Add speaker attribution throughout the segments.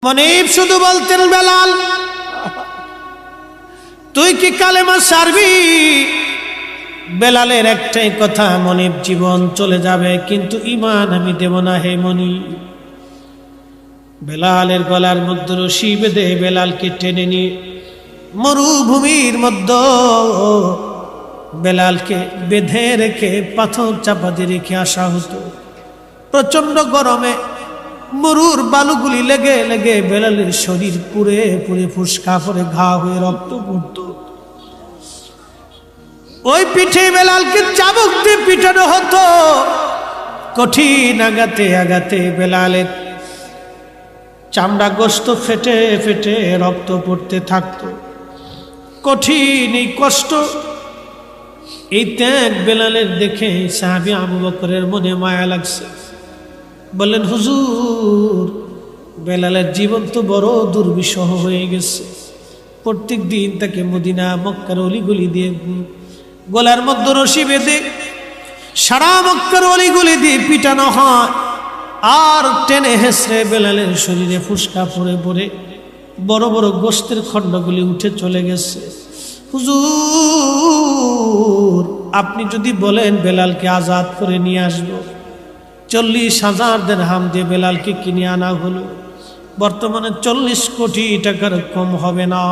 Speaker 1: মনিব শুধু বলতেন, বেলাল তুই কি কালেমা সারবি? বেলালের একটাই কথা, মনিব জীবন চলে যাবে কিন্তু ঈমান আমি দেব না হে মনিব। বেলালের গলার মধ্যে রশি বেঁধে বেলালকে টেনে নিয়ে মরুভূমির মধ্যে বেলালকে বেঁধে রেখে পাথর চাপা দিয়ে রেখে আসা হতো। প্রচন্ড গরমে মরুর বালুগুলি লেগে লেগে বেলালের শরীর পুড়ে পুড়ে ফুসকা পরে ঘা হয়ে রক্ত পড়ত। ওই পিঠে বেলালকে চাবুক দিয়ে পিটানো হতো। কঠিন আঘাতে আঘাতে বেলালের চামড়া গোস্ত ফেটে ফেটে রক্ত পড়তে থাকতো। কঠিন এই কষ্ট, এই ত্যাগ বেলালের দেখে সাহাবী আবু বকরের মনে মায়া লাগছে। বললেন, হুজুর বেলালের জীবন তো বড় দুর্বিষহ হয়ে গেছে। প্রত্যেক দিন তাকে মদিনা মক্কার অলিগুলি দিয়ে গলার মধ্যে রশি বেঁধে সারা মক্কার অলিগুলি দিয়ে পিটানো হয়, আর টেনে হেসড়ে বেলালের শরীরে ফুসকা পড়ে পড়ে বড় বড় গোস্তের খণ্ডগুলি উঠে চলে গেছে। হুজুর আপনি যদি বলেন বেলালকে আজাদ করে নিয়ে আসবো, 40,000 দিরহাম দিয়ে বেলালকে কিনে আনা হলো। বর্তমানে 40 কোটি টাকার কম হবে না।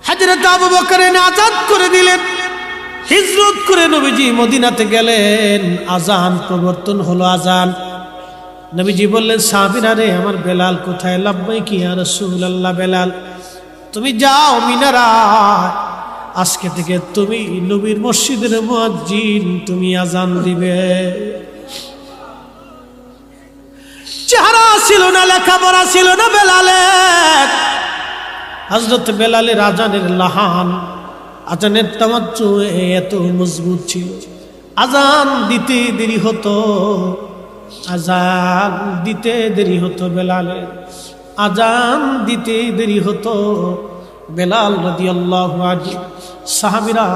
Speaker 1: হযরত আবু বকর আজাদ করে দিলেন। হিজরত করে নবীজি মদিনাতে গেলেন। আজান প্রবর্তন হলো। আজান নবীজি বললেন, সাহাবীরা রে আমার বেলাল কোথায়? লাব্বাইকি ইয়া রাসূলুল্লাহ। বেলাল তুমি যাও মিনারায়, আজকে থেকে তুমি নবীর মসজিদের মুয়াজ্জিন, তুমি আজান দিবে। চেহারা ছিল না, লেখাপড়া ছিল না বেলালের। হযরত বেলালের আজানের লাহান, আজানের তামাজ্জু এত মজবুত ছিল। আজান দিতে দেরি হতো, আজান দিতে দেরি হতো বেলালের, আজান দিতে দেরি হতো। বেলাল রাদিয়াল্লাহু আনহু সাহাবীরা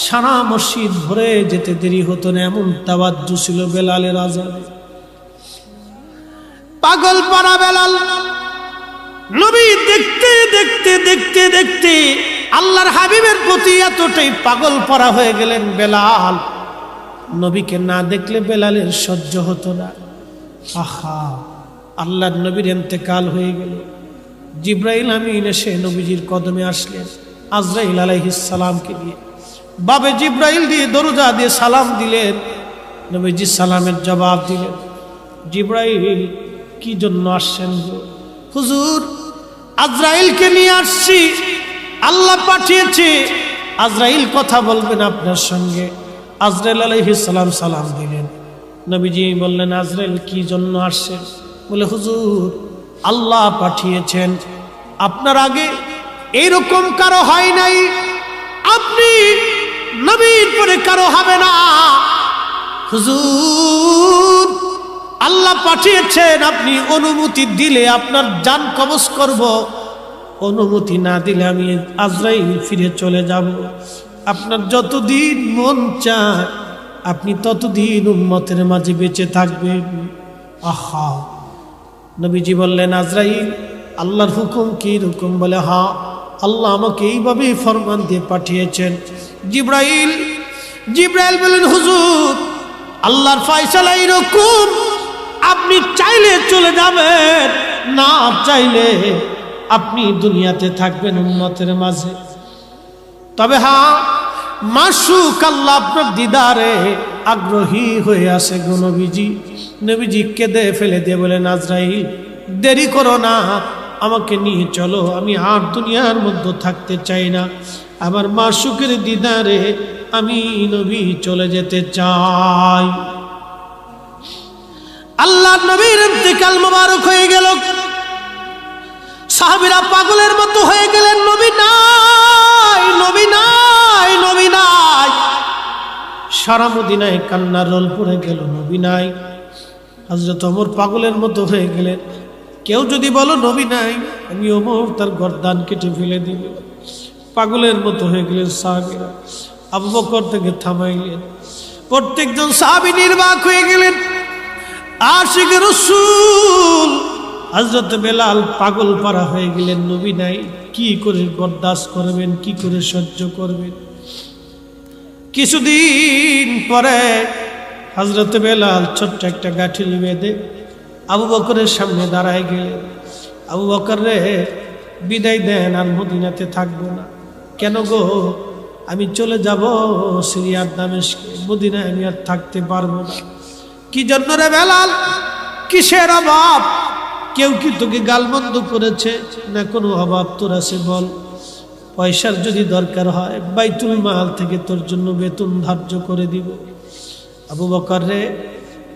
Speaker 1: সারা মসজিদ ভরে যেতে দেরি হতো না, এমন তাওয়াজ্জু ছিল বেলালের আজানে। পাগল পারা বেলাল নবী দেখতে দেখতে দেখতে দেখতে আল্লাহর হাবিবের প্রতি এতটাই পাগল পারা হয়ে গেলেন বেলাল, নবীকে না দেখলে বেলালের সহ্য হতো না। আহা, আল্লাহর নবীর ইন্তেকাল হয়ে গেল। জিব্রাইল আমিন এসে নবীজির কদমে আসলেন আজরাইল আলাইহিস সালামকে দিয়ে। বাবে জিব্রাইল দিয়ে দরজা দিয়ে সালাম দিলেন। নবীজি সালামের জবাব দিলেন। জিব্রাইল কি জন্য আসছেন? হুজুর আজরাইলকে নিয়ে আসছি, আল্লাহ পাঠিয়েছে, আজরাইল কথা বলবেন আপনার সঙ্গে। আজরাইল আলাইহিস সালাম সালাম দিলেন। নবীজি বললেন, আজরাইল কি জন্য আসছেন? বলে, হুজুর আল্লাহ পাঠিয়েছেন, আপনার আগে এইরকম কারো হয় নাই, আপনি নবীর পরে কারো হবে না। হুজুর আল্লাহ পাঠিয়েছেন, আপনি অনুমতি দিলে আপনার জান কবজ করব, অনুমতি না দিলে আমি আজরাইল ফিরে চলে যাব। আপনার যতদিন মন চায় আপনি ততদিন উম্মতের মাঝে বেঁচে থাকবেন। আহা, নবীজি বললেন, আজরাইল আল্লাহর হুকুম কি রকম? বলে, হ্যাঁ আল্লাহ আমাকে এইভাবে ফরমান দিয়ে পাঠিয়েছেন। জিব্রাইল বলেন, হুজুর আল্লাহর ফয়সালা এরকম, আপনি চাইলে চলে যাবেন, না চাইলে আপনি দুনিয়াতে থাকবেন উম্মতের মাঝে। তবে হ্যাঁ, মাশুক আল্লাহ আপনার দিদারে আগ্রহী হয়ে আছে গো নবীজি। নবীজি কেঁদে ফেলে দিয়ে বলেন, আজরাইল দেরি করো না, আমাকে নিয়ে চলো, আমি আর দুনিয়ার মধ্যে থাকতে চাই না, আমার মাশুকের দিদারে আমি নবী চলে যেতে চাই। আল্লাহর নবীর ইন্তেকাল মোবারক হয়ে গেল। সাহাবীরা পাগলের মতো হয়ে গেলেন, নবী নাই, নবী নাই, নবী নাই। সারা মদিনায় কান্নার রোল পড়ে গেল, নবী নাই। হযরত ওমর পাগলের মতো হয়ে গেলেন, কেউ যদি বলো নবী নাই, আমি ওমর তার গর্দান কেটে ফেলে দিব। পাগলের মতো হয়ে গেলেন সাহাবীরা। আবু বকর থেকে থামাইলেন। প্রত্যেকজন সাহাবী নির্বাক হয়ে গেলেন। আশিক রাসূল হযরত বেলাল পাগল পারা হয়ে গেলেন, নবী নাই, কি করে বরদাস্ত করবেন, কি করে সহ্য করবেন। কিছুদিন পরে হযরত বেলাল ছোট্ট একটা গাঠিল বেঁধে আবু বকরের সামনে দাঁড়ায় গেলেন। আবু বকর রে, বিদায় দেন, আর মদিনাতে থাকবো না। কেন গো? আমি চলে যাব সিরিয়ার দামেস্কে, মদিনায় আমি আর থাকতে পারবো না। কি জন্য রে বেলাল? কিসের অভাব? কেউ কি তোকে গালমন্দ করেছে? না কোনো অভাব তোর আছে বল। পয়সার যদি দরকার হয় বাইতুল মাল থেকে তোর জন্য বেতন ধার্য করে দিব। আবু বকর রে,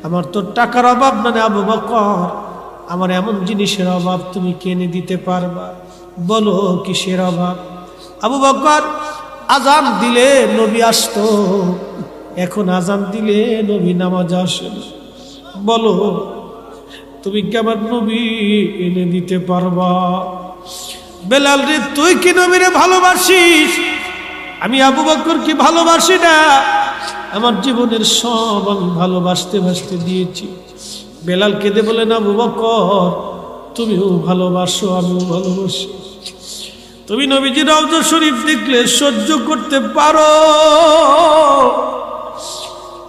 Speaker 1: আমার তোর টাকার অভাব মানে আবু বকর, আমার এমন জিনিসের অভাব তুমি কিনে দিতে পারবা, বলো কিসের অভাব? আবু বকর, আজান দিলে নবী আসতো, এখন আজান দিলে নবী নামাজ আসে না, বলো তুমি কি আমার নবী এনে দিতে পারবা? বেলাল রে, তুই কি নবীরে ভালোবাসিস? আমি আবু বকর কি ভালোবাসি না? আমার জীবনের সব আমি ভালোবাসতে বাসতে দিয়েছি। বেলাল কেঁদে বলেন, আবু বকর তুমিও ভালোবাসো, আমিও ভালোবাসি। তুমি নবীজি রওজা শরীফ দেখলে সহ্য করতে পারো,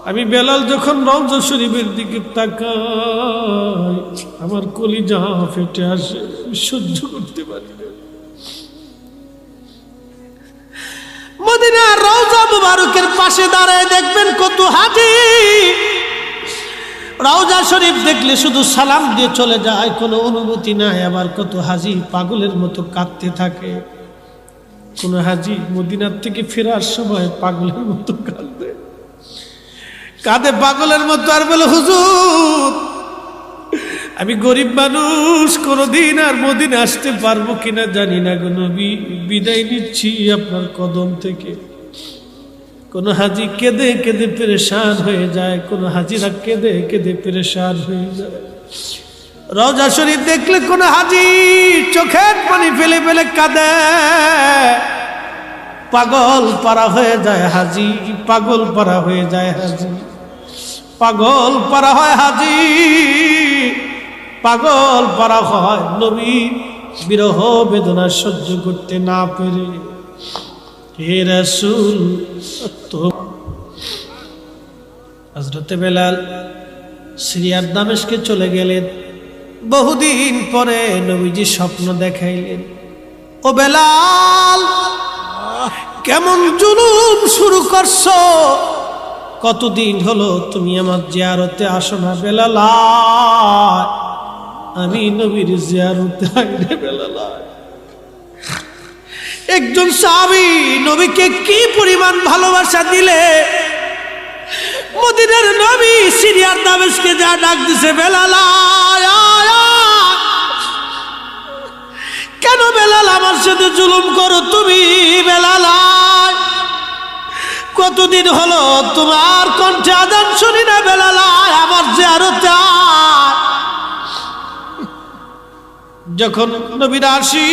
Speaker 1: আমি বেলাল যখন রওজা শরীফের দিকে তাকাই আমার কলিজা ফেটে আসে, সহ্য করতে পারি না। মদিনার রওজা মুবারকের পাশে দাঁড়ায় দেখবেন কত হাজি রওজা শরীফ দেখলে শুধু সালাম দিয়ে চলে যায়, কোনো অনুভূতি নাই। আবার কত হাজি পাগলের মতো কাঁদতে থাকে। কোন হাজি মদিনার থেকে ফেরার সময় পাগলের মতো কাঁদে, কাঁদে পাগলের মতো, আর বলে, হুজুর আমি গরিব মানুষ, কোনদিন আর মদিনা আসতে পারবো কিনা জানি না গো নবী, বিদায় নিচ্ছি আপনার কদম থেকে। কোন হাজি কেঁদে কেঁদে পেরেশান হয়ে যায়, কোন হাজিরা কেঁদে কেঁদে পেরেশান হয়ে যায়। রওজা শরীফ দেখলে কোন হাজি চোখের পানি ফেলে ফেলে কাঁদে, পাগল পারা হয়ে যায় হাজি, পাগল পারা হয়ে যায় হাজি, পাগল পারা হয় হাজি, পাগল পারা হয় নবী বিরহ বেদনা সহ্য করতে না পেরে। হে রাসূল, তো হযরত বেলাল সিরিয়ার দামেস্কে চলে গেলেন। বহুদিন পরে নবীজি স্বপ্ন দেখাইলেন, ও বেলাল কেমন জুলুম শুরু করছো, কতদিন হলো তুমি আমার জিয়ারতে আসো না? বেলাল আমি নবীর জিয়ারতে আইরে বেলাল। একজন সাহাবী নবীকে কি পরিমাণ ভালোবাসা দিলে, মদিনার নবী সিরিয়ার দামেস্কে যা ডাক দিছে, বেলাল কেন বেলাল আমার সাথে জুলুম করো তুমি? বেলাল কতদিন হলো তোমার কণ্ঠে আযান শুনি না? বেলাল আমার জিয়ারতে আয়। যখন নবীর আসি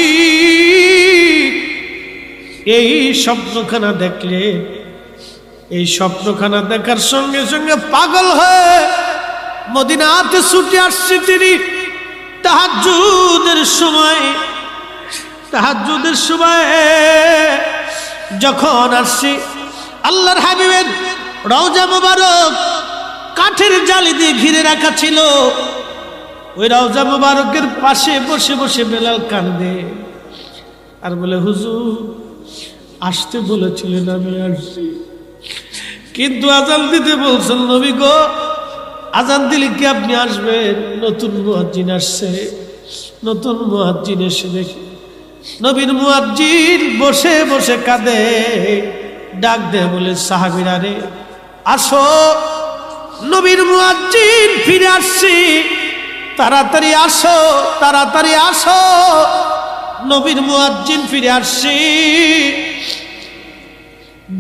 Speaker 1: এই স্বপ্নখানা দেখলে, এই স্বপ্নখানা দেখার সঙ্গে সঙ্গে পাগল হয়ে মদিনাতে ছুটে আসছে তিনি। তাহাজ্জুদের সময় যখন আসছি, আল্লাহর হাবিবের রওজা মুবারক কাঠের জালি দিয়ে ঘিরে রাখা ছিল। ওই রওজা মুবারকের পাশে বসে বসে বেলাল কাঁদে আর বলে, হুজুর আসতে বলেছিলেন, আমি আসছি, কিন্তু আযান দিতে বলছেন নবী গো, আযান দিলে কি আপনি আসবেন? নতুন মুয়াজ্জিন আসছে, নতুন মুয়াজ্জিন এসে দেখে নবীর মুয়াজ্জিন বসে বসে কাঁদে। ডাক দেয় বলে, সাহাবীরা রে আসো, নবীর মুয়াজ্জিন ফিরে আসছি, তাড়াতাড়ি আসো, তাড়াতাড়ি আসো, নবীর মুয়াজ্জিন ফিরে আসছি।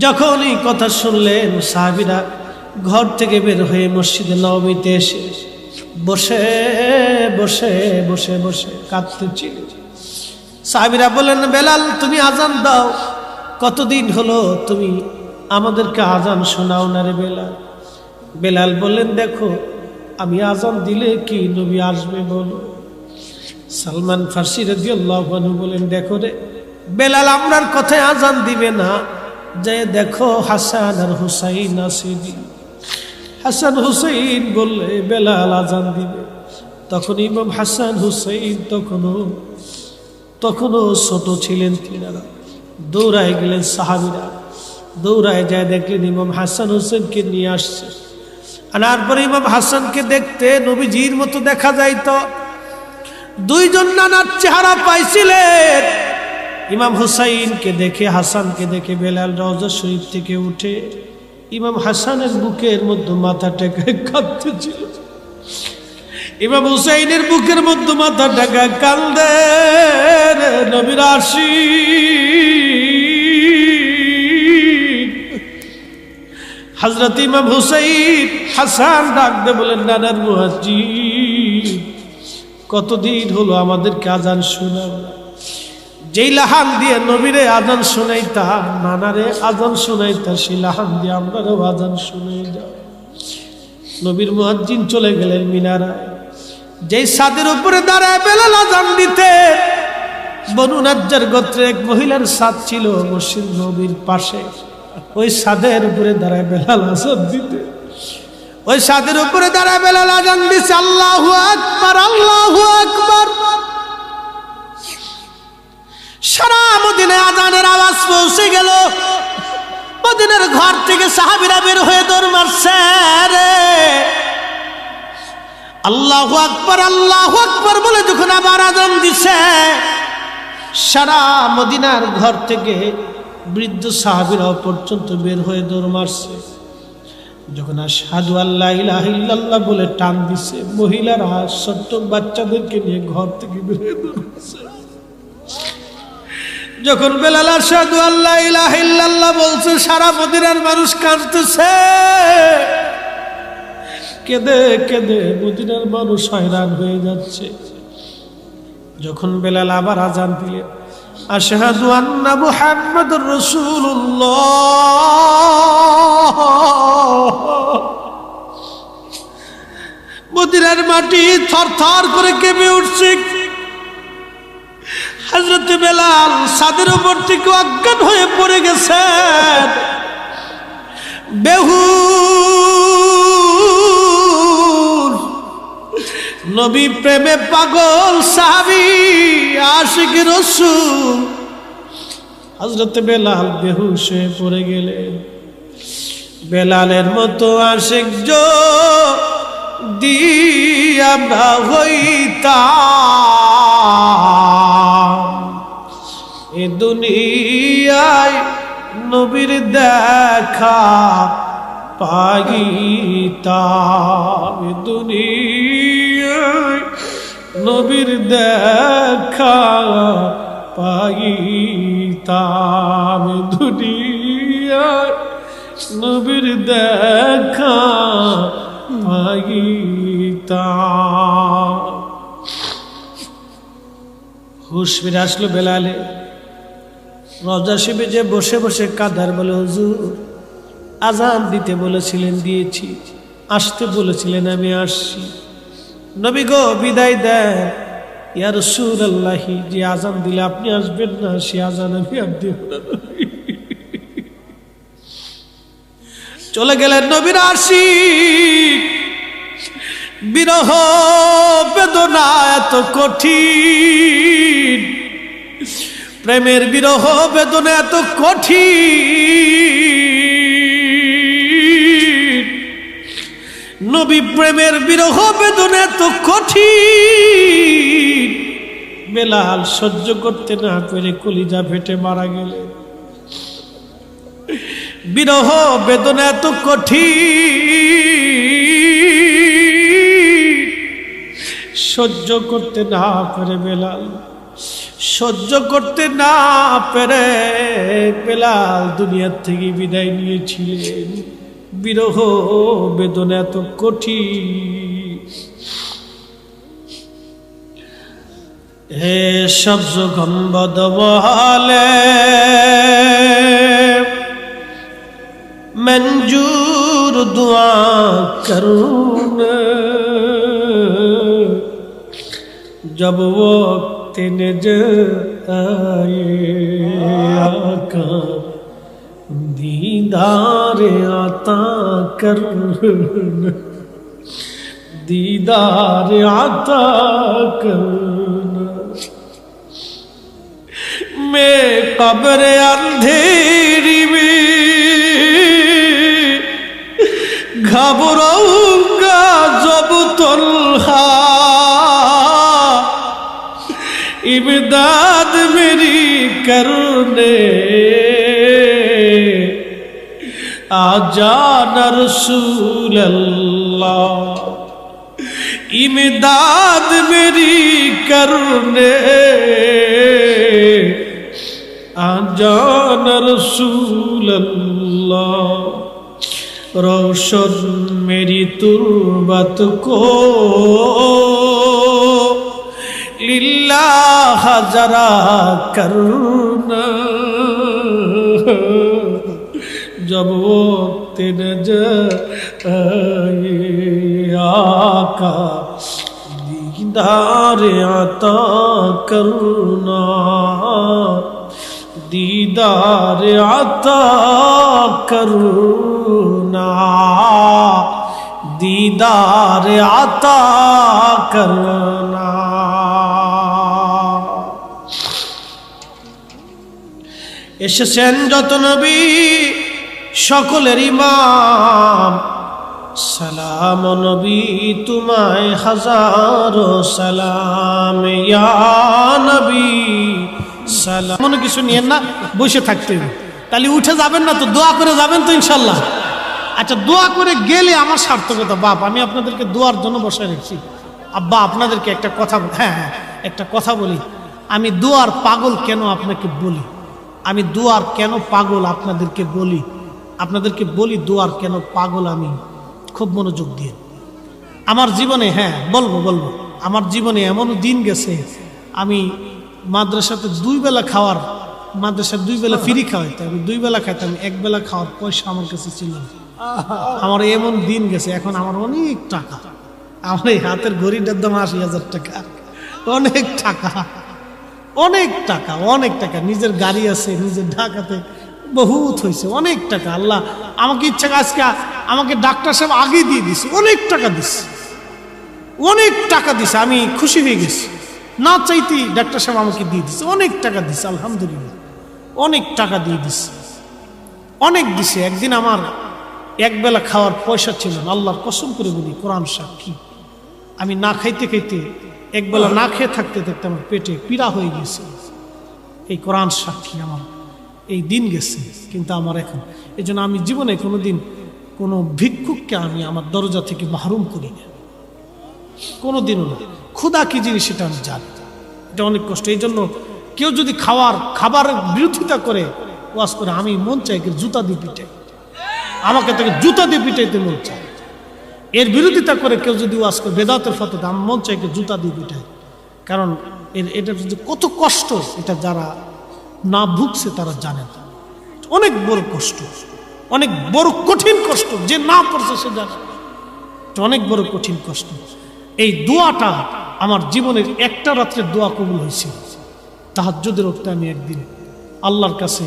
Speaker 1: যখন এই কথা শুনলেন, সাহাবীরা ঘর থেকে বের হয়ে মসজিদে নববীতে এসে বসে বসে বসে বসে কাঁদতেছিল। সাহাবীরা বললেন, বেলাল তুমি আযান দাও, কতদিন হলো তুমি আমাদেরকে আযান শোনাও না রে বেলাল। বেলাল বললেন, দেখো আমি আযান দিলে কি নবী আসবে বলো? সালমান ফার্সি রাদিয়াল্লাহু আনহু বলেন, দেখো রে বেলাল আমরার কথায় আজান দিবে না, যে দেখো হাসান আর হুসাইন আসেনি। হাসান হুসাইন বললে বেলাল আজান দিবে। তখন ইমাম হাসান হুসাইন তখনও ছোট ছিলেন তিনারা। দৌড়ায় গেলেন সাহাবীরা, দৌড়ায় যায় দেখলেন ইমাম হাসান হুসেনকে নিয়ে আসছে। আনার পরে ইমাম হাসানকে দেখতে নবীজির মতো দেখা যাইতো। দুইজন নানার চেহারা পাইছিলেন। ইমাম হুসাইনকে দেখে হাসানকে দেখে বেলাল রওজা শরীফ থেকে উঠে ইমাম হাসানের বুকের মধ্যে মাথা টেকে কাঁদতেছিল। ইমাম হুসাইনের বুকের মধ্যে মাথা টেকে কান্দে, নবীর আশিক। হযরত ইমাম হুসাইন হাসান ডাক দিয়ে বলেন, নানার মুয়াজ্জিন, কতদিন হলো আমাদেরকে আজান শোনাও না। যেই লাহান দিয়ে নবীরে আজান শোনাইতা, নানারে আজান শোনাইতা, সেই লাহান দিয়ে আমরাও আজান শুনাই যাও। নবীর মুয়াজ্জিন চলে গেলেন মিনারায়। যেই ছাদের উপরে দাঁড়ায় বেলাল আজান দিতে, বনু নাজ্জার গোত্রের এক মহিলার ছাদ ছিল মসজিদ নবীর পাশে। ওই ছাদের উপরে দাঁড়ায় বেলাল আজান দিতে, ওই ছাদের উপরে দাঁড়ায় বেলাল আজান দিছে, আল্লাহু আকবার, আল্লাহু আকবার। সারা মদিনায় আজানের আওয়াজ পৌঁছে গেল। মদিনার ঘর থেকে সাহাবীরা বের হয়ে দৌড় মারছে রে। আল্লাহু আকবার, আল্লাহু আকবার বলে যখন আবার আজান দিছে, সারা মদিনার ঘর থেকে বৃদ্ধ সাহাবীরা পর্যন্ত বের হয়ে দৌড় মারছে। যখন আশহাদু আল্লা ইলাহা ইল্লাল্লাহ বলে টান দিছে, মহিলারা ছোট্ট বাচ্চাদেরকে নিয়ে ঘর থেকে বের হয়ে দৌড় মারছে। যখন বেলাল আশহাদু আল্লা ইলাহা ইল্লাল্লাহ বলছে, সারা মদিনার মানুষ কাঁদতেছে। কেঁদে কেঁদে মদিনার মানুষ হয়রান হয়ে যাচ্ছে। যখন বেলাল আবার আজান দিলেন, আশহাদু আন্না মুহাম্মাদুর রাসূলুল্লাহ, মদিনার মাটি থরথর করে কেঁপে উঠছে। হযরত বেলাল ছাদের উপর থেকে অজ্ঞান হয়ে পড়ে গেছেন। বেহুশ নবী প্রেমে পাগল সাহাবী আশিক রাসূল হযরত বেলাল বেহুশ হয়ে পড়ে গেলেন। বেলালের মতো আশিক যদি আমরা হইতাম, এ দুনিয়ায় নবীর দেখা পাইতাম, এ দুনিয়ায় নবীর দেখা পাইতাম, এ দুনিয়ায় নবীর দেখা পাইতাম। হুশ ফিরে আসলো বেলালে। রওজা শরীফে যে বসে বসে কাঁদার, বলে হুজুর আজান দিতে বলেছিলেন দিয়েছি, আসতে বলেছিলেন আমি আসছি। নবী গো বিদায় দেন। ইয়া রাসূলুল্লাহ, যে আজান দিলে আপনি আসবেন না, সে আজান আমি আর দেব না। চলে গেলেন নবীর আশিক। বিরহ বেদনা এত কঠিন, প্রেমের বিরহ বেদনা এত কঠিন, নবী প্রেমের বিরহ বেদনা এত কঠিন। বেলাল সহ্য করতে না পেরে কলিজা ফেটে মারা গেলেন। বিরহ বেদনা এত কঠিন, সহ্য করতে না পেরে বেলাল, সহ্য করতে না পেরে বেলাল দুনিয়ার থেকে বিদায় নিয়েছিলেন। বিরহ বেদনা এত কঠিন। হে সবজ গম্বদ মহলে मंजूर दुआ करूँ जब वक्त नजर आए आका दीदार आता करना, दीदार आता करना। मैं कब्र अंधेरी में घबराऊंगा जब तन्हा, इमदाद मेरी करने आजा न रसूल अल्लाह, इमदाद मेरी करने आजा न रसूल अल्लाह। रोशन मेरी तुर्बत को लिल्लाह जरा करना, जब वक्त नजर आए आका दीदार आता करना, दीदार आता करना, दीदार आता करना। এসেছেন যত নবী সকলের ইমাম, সালাম নবী তোমায় হাজারো সালাম, ইয়া নবী সালাম। মনে কিছু নিয়েন না, বসে থাকতে তাহলে উঠে যাবেন না তো, দোয়া করে যাবেন তো ইনশাল্লাহ। আচ্ছা, দোয়া করে গেলে আমার সার্থকতা। বাপ, আমি আপনাদেরকে দোয়ার জন্য বসে রেখেছি। আব্বা, আপনাদেরকে একটা কথা, হ্যাঁ হ্যাঁ একটা কথা বলি। আমি দোয়ার পাগল কেন আপনাকে বলি, আমি দোয়ার কেন পাগল আপনাদেরকে বলি, আপনাদেরকে বলি দোয়ার কেন পাগল আমি। খুব মনোযোগ দিয়ে আমার জীবনে, হ্যাঁ বলবো, আমার জীবনে এমনও দিন গেছে আমি মাদ্রাসাতে 2 বেলা খাওয়ার, মাদ্রাসায় 2 বেলা ফ্রি খাওয়াইতাম, আমি 2 বেলা খাইতাম, 1 বেলা খাওয়ার পয়সা আমার কাছে ছিল না। আমার এমন দিন গেছে, এখন আমার অনেক টাকা, আমার এই হাতের ঘড়িটার দাম 80,000 টাকা, অনেক টাকা, অনেক টাকা, অনেক টাকা। নিজের গাড়ি আছে, নিজের ঢাকাতে বহুত হয়েছে, অনেক টাকা। আল্লাহ আমাকে ইচ্ছা, আজকে আমাকে ডাক্তার সাহেব আগে দিয়ে দিছে, অনেক টাকা দিছে, অনেক টাকা দিছে, আমি খুশি হয়ে গেছি। না চাইতেই ডাক্তার সাহেব আমাকে দিয়ে দিছে, অনেক টাকা দিছে, আলহামদুলিল্লাহ অনেক টাকা দিয়ে দিছে, অনেক দিছে। একদিন আমার 1 বেলা খাওয়ার পয়সা ছিল না, আল্লাহর কসম করে বলি, কোরআন সাক্ষী, আমি না খাইতে খাইতে 1 বেলা না খেয়ে থাকতে থাকতে আমার পেটে পীড়া হয়ে গেছে। এই কোরআন সাক্ষী, আমার এই দিন গেছে। কিন্তু আমার এখন, এই জন্য আমি জীবনে কোনোদিন কোনো ভিক্ষুককে আমি আমার দরজা থেকে মাহরুম করি না, কোনোদিনও না। ক্ষুধা কি জিনিস সেটা আমি জানি, এটা অনেক কষ্ট। এই জন্য কেউ যদি খাবারের বিরোধিতা করে, ওয়াজ করে, আমি মন চাই জুতা দিয়ে পিটাই, আমাকে তাকে জুতা দিয়ে পিটাইতে মন চায়। এর বিরোধিতা করে কেউ যদি ওয়াজ করে বেদাতের ফতোয়া, আমার মন চাই জুতা দিয়ে পিটাই। কারণ এটা যে কত কষ্ট, এটা যারা না ভুগছে তারা জানে না। অনেক বড় কষ্ট, অনেক বড় কঠিন কষ্ট, যে না পড়ছে সে জানে, অনেক বড় কঠিন কষ্ট। এই দোয়াটা আমার জীবনের একটা রাত্রের দোয়া কবুল হয়েছিল। তাহাজ্জুদের ওয়াক্তে আমি একদিন আল্লাহর কাছে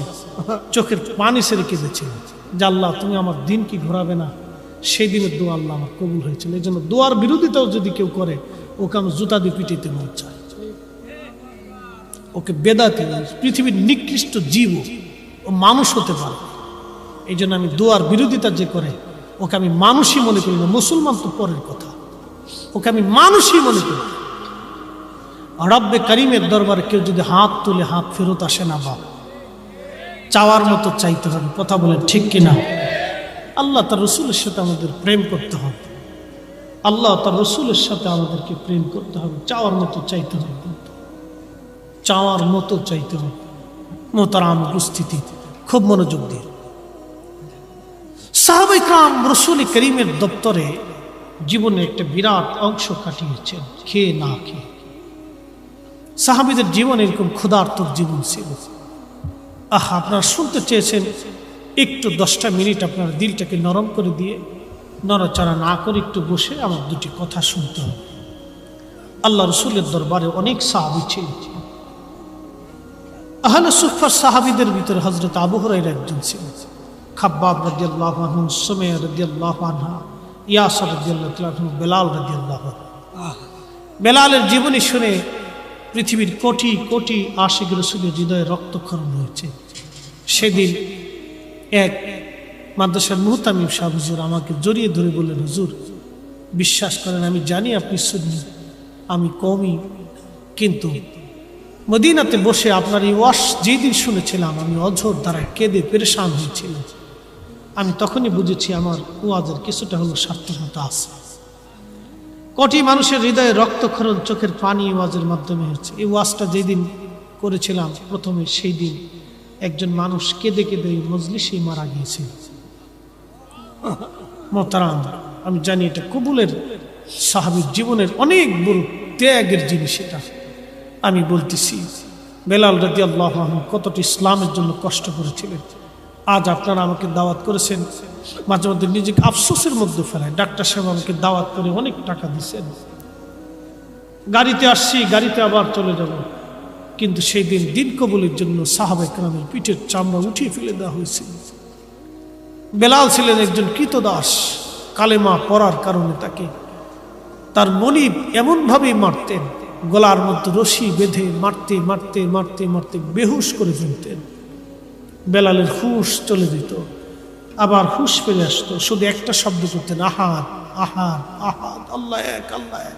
Speaker 1: চোখের পানি ছেড়ে কেঁদেছিলাম যে আল্লাহ, তুমি আমার দিন কি ঘোরাবে না। সেই দিনের দোয়া আল্লাহ আমার কবুল হয়েছিল। এই জন্য দোয়ার বিরোধিতাও যদি কেউ করে, ওকে আমি জুতা দিয়ে পিটাইতে মন চাই, ওকে বেদাতে, পৃথিবীর নিকৃষ্ট জীব, ও মানুষ হতে পারে। এই জন্য আমি দোয়ার বিরোধিতা যে করে, ওকে আমি মানুষই মনে করি না। মুসলমান তো পরের কথা, ওকে আমি মানুষই মনে করি। রব্বে করিমের দরবারে কেউ যদি হাত তুলে হাত ফেরত আসে না, বাপ, চাওয়ার মতো চাইতে হবে। কথা বলেন ঠিক কিনা? আল্লাহ তার রসুলের সাথে আমাদের প্রেম করতে হবে, আল্লাহ তার রসুলের সাথে আমাদেরকে প্রেম করতে হবে, চাওয়ার মতো চাইতে হবে, চাওয়ার মতো চাইতে হবে। মোহতারাম উপস্থিতি, খুব মনোযোগ দিয়ে সাহাবায়ে কেরাম রসুল করিমের দপ্তরে জীবনে একটা বিরাট অংশ কাটিয়েছেন খেয়ে না খেয়ে। সাহাবীদের জীবন এরকম ক্ষুধার্ত জীবন ছিল। আপনারা শুনতে চেয়েছেন, একটু 10টা মিনিট আপনার দিলটাকে নরম করে দিয়ে, নড়াচড়া না করে একটু বসে আমার দুটি কথা শুনতে হবে। আল্লাহ রসুলের দরবারে অনেক সাহাবী ছিল। আহলে সুফফার সাহাবীদের ভিতরে হযরত আবু হুরায়রা একজন ছিলেন, খাব্বাব রাদিয়াল্লাহু আনহু, সুমাইয়া রাদিয়াল্লাহু আনহা, ইয়াসির রাদিয়াল্লাহু আনহু, বেলাল রাদিয়াল্লাহু আনহু। বেলালের জীবনী শুনে পৃথিবীর কোটি কোটি আশিক রাসূলের হৃদয়ে রক্তক্ষরণ হয়েছে। সেদিন এক মাদ্রাসার মুহতামিম সাহেব হুজুর আমাকে জড়িয়ে ধরে বললেন, হুজুর বিশ্বাস করেন আমি জানি আপনি সুন্নি, আমি কওমি, কিন্তু মদিনাতে বসে আপনার এই ওয়াজ যেদিন শুনেছিলাম আমি অঝোর দ্বারা কেঁদে পেরেশান হয়েছিলাম। আমি তখনই বুঝেছি আমার ওয়াজের কিছুটা হলো সার্থকতা আছে। কোটি মানুষের হৃদয়ে রক্তক্ষরণ, চোখের পানি ওয়াজের মাধ্যমে হচ্ছে। এই ওয়াজটা যেদিন করেছিলাম প্রথমে, সেই দিন একজন মানুষ কেঁদে কেঁদে এই মজলিসেই মারা গিয়েছিল। মোহতারাম, আমি জানি এটা কবুলের সাহাবীর জীবনের অনেক বড় ত্যাগের জিনিস। এটা আমি বলতেছি বেলাল রাদিয়াল্লাহু আনহু কতটি ইসলামের জন্য কষ্ট করেছিলেন। আজ আপনারা আমাকে দাওয়াত করেছেন, মাঝে মধ্যে নিজেকে আফসোসের মধ্যে ফেলায়। ডাক্তার সাহেব আমাকে দাওয়াত করে অনেক টাকা দিচ্ছেন, গাড়িতে আসছি, গাড়িতে আবার চলে যাব, কিন্তু সেই দিন দিন কবুলের জন্য সাহাবায়ে কেরামের পিঠের চামড়া উঠিয়ে ফেলে দেওয়া হয়েছিল। বেলাল ছিলেন একজন কৃতদাস, কালেমা পড়ার কারণে তাকে তার মনিব এমনভাবেই মারতেন, গলার মধ্যে রশি বেঁধে মারতে মারতে মারতে মারতে বেহুশ করে ফেলতেন। বেলালের হুশ চলে যেত, আবার হুশ ফিরে আসতো, শুধু একটা শব্দ করতেন, আহাদ আহাদ আহাদ, আল্লাহ এক আল্লাহ এক।